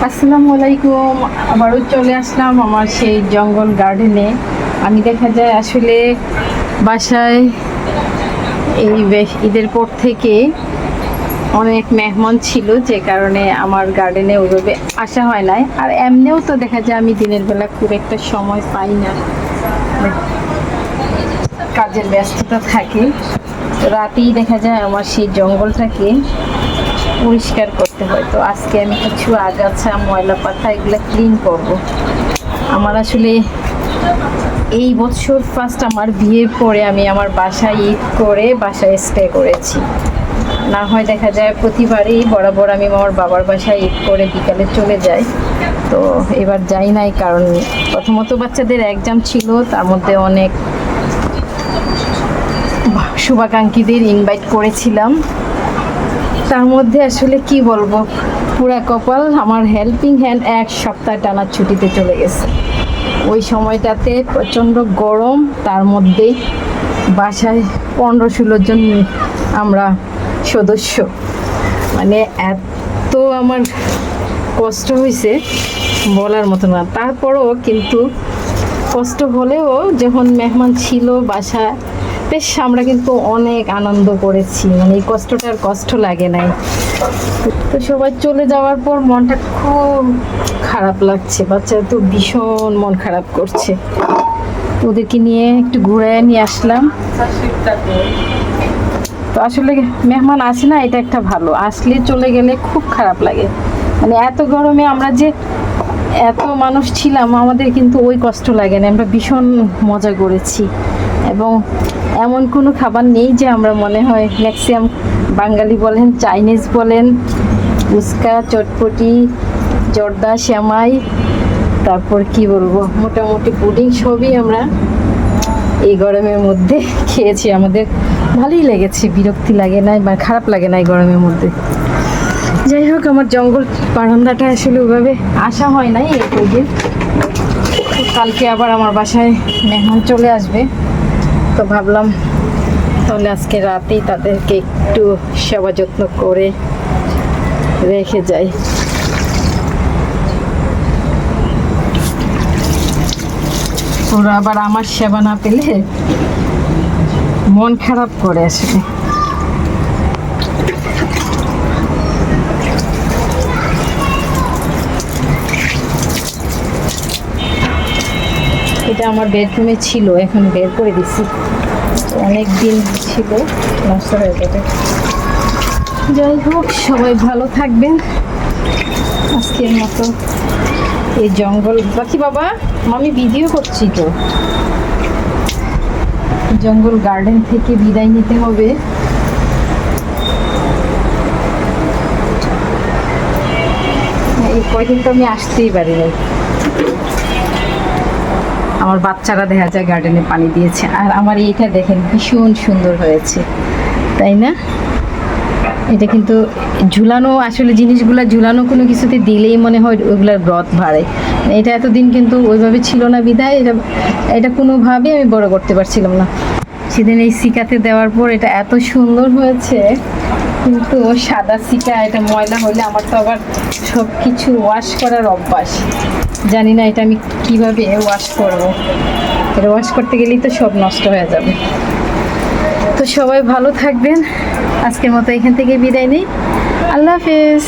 আসসালামু আলাইকুম। আবারও চলে আসলাম আমার সেই জঙ্গল গার্ডেনে। আমি দেখা যায় আসলে বাসায় এই ঈদের পর থেকে অনেক মেহমান ছিল, যে কারণে আমার গার্ডেনে ওইভাবে আসা হয় নাই। আর এমনিও তো দেখা যায় আমি দিনের বেলা খুব একটা সময় পাই না, কাজের ব্যস্ততা থাকে। রাতেই দেখা যায় আমার সেই জঙ্গলটাকে পরিষ্কার করতে হয়। তো আজকে আমি কিছু আগাছা, ময়লা পাতা এগুলো ক্লিন করব। আমার আসলে এই বছর ফার্স্ট আমার বিয়ের পরে আমি আমার বাসায় ঈদ করে বাসায় স্টে করেছি। না হয় দেখা যায় প্রতিবারই বরাবর আমি আমার বাবার বাসায় ঈদ করে বিকালে চলে যাই। তো এবার যাই নাই, কারণ প্রথমত বাচ্চাদের এক্সাম ছিল, তার মধ্যে অনেক শুভাকাঙ্ক্ষীদের ইনভাইট করেছিলাম। তার মধ্যে আসলে কি বলবো, পুরা কপাল আমার হেল্পিং হ্যান্ড এক সপ্তাহ টানা ছুটিতে চলে গেছে। ওই সময়টাতে প্রচণ্ড গরম, তার মধ্যে বাসায় 15-16 জন আমরা সদস্য। মানে এত আমার কষ্ট হয়েছে বলার মতো না। তারপরও কিন্তু কষ্ট হলেও যখন মেহমান ছিল বাসায়, বেশ আমরা কিন্তু অনেক আনন্দ করেছি। মানে এই কষ্টটার কষ্ট লাগে নাই। তো সবাই চলে যাওয়ার পর মনটা খুব খারাপ লাগছে, বাচ্চারা তো ভীষণ মন খারাপ করছে। ওদেরকে নিয়ে একটু ঘুরে নিয়ে আসলাম। তো আসলে মেহমান আসে না, এটা একটা ভালো। আসলে চলে গেলে খুব খারাপ লাগে। মানে এত গরমে আমরা যে এত মানুষ ছিলাম, আমাদের কিন্তু ওই কষ্ট লাগে না। আমরা ভীষণ মজা করেছি, এবং এমন কোনো খাবার নেই যে আমরা মনে হয় ম্যাক্সিমাম বাঙালি বলেন, চাইনিজ বলেন, ফুচকা, চটপটি, জর্দা, শ্যামাই, তারপর কি বলবো, মোটামুটি পুডিং সবই আমরা এই গরমের মধ্যে খেয়েছি। আমাদের ভালোই লেগেছে, বিরক্তি লাগে না বা খারাপ লাগে না এই গরমের মধ্যে। যাই হোক, আমার জঙ্গল বারান্দাটা আসলে ওইভাবে আসা হয় নাই এই কদিন। কালকে আবার আমার বাসায় মেহমান চলে আসবে, তো ভাবলাম তাহলে আজকে রাতেই তাদেরকে একটু সেবা যত্ন করে রেখে যাই। ওরা আবার আমার সেবা না পেলে মন খারাপ করে আসলে। এটা আমার বেডরুমে ছিল, এখন বের করে দিচ্ছি। অনেক দিন ছিল, নষ্ট হয়ে যাবে। যাই হোক, সবাই ভালো থাকবেন। আজকের মতো এই জঙ্গল বাকি বাবা, আমি ভিডিও করছি তো, জঙ্গল গার্ডেন থেকে বিদায় নিতে হবে। এই কয়দিন তো আমি আসতেই পারি নাই। আমার বাচ্চারা দেখা যায় গার্ডেনে পানি দিয়েছে, আর আমার এইটা দেখেন ভীষণ সুন্দর হয়েছে, তাই না? এটা কিন্তু ঝুলানো, আসলে জিনিসগুলো ঝুলানো কোনো কিছুতে দিলেই মনে হয় ওইগুলোর গ্রথ বাড়ে। এটা এতদিন কিন্তু ওইভাবে ছিল না, বিধায় এটা কোনোভাবে আমি বড় করতে পারছিলাম না। সেদিন এই সিকাতে দেওয়ার পর এটা এত সুন্দর হয়েছে। কিন্তু সাদা সিকা, এটা ময়লা হলে আমার তো আবার সব কিছু ওয়াশ করার অভ্যাস। জানি না এটা আমি কিভাবে ওয়াশ করব। এটা ওয়াশ করতে গেলেই তো সব নষ্ট হয়ে যাবে। তো সবাই ভালো থাকবেন। আজকের মতো এখান থেকে বিদায় নিই। আল্লাহ হাফেজ।